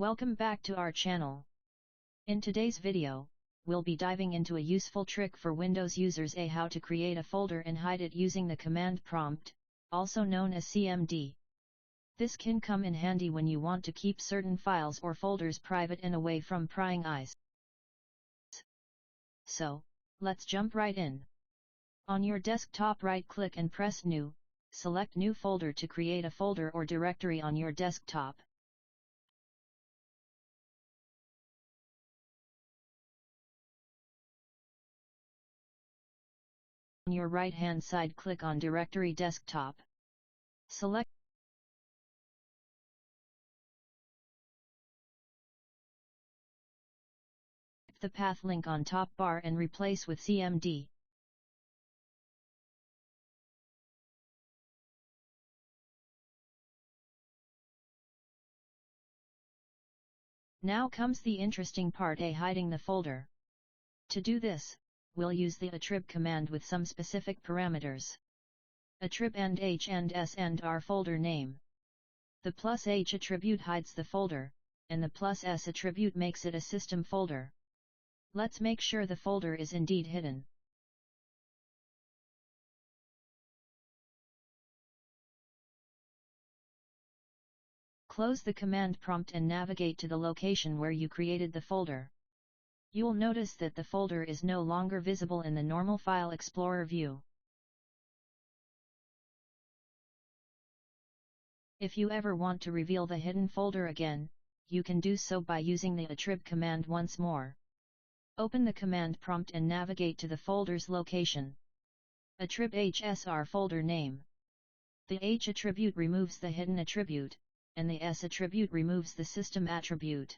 Welcome back to our channel. In today's video, we'll be diving into a useful trick for Windows users how to create a folder and hide it using the command prompt, also known as CMD. This can come in handy when you want to keep certain files or folders private and away from prying eyes. So, let's jump right in. On your desktop, right-click and press New, select New Folder to create a folder or directory on your desktop. On your right-hand side, click on Directory Desktop. Select the path link on top bar and replace with CMD. Now comes the interesting part, hiding the folder. To do this, we'll use the attrib command with some specific parameters. Attrib and h and s and r folder name. The +h attribute hides the folder, and the +s attribute makes it a system folder. Let's make sure the folder is indeed hidden. Close the command prompt and navigate to the location where you created the folder. You'll notice that the folder is no longer visible in the normal File Explorer view. If you ever want to reveal the hidden folder again, you can do so by using the attrib command once more. Open the command prompt and navigate to the folder's location. Attrib HSR folder name. The H attribute removes the hidden attribute, and the S attribute removes the system attribute.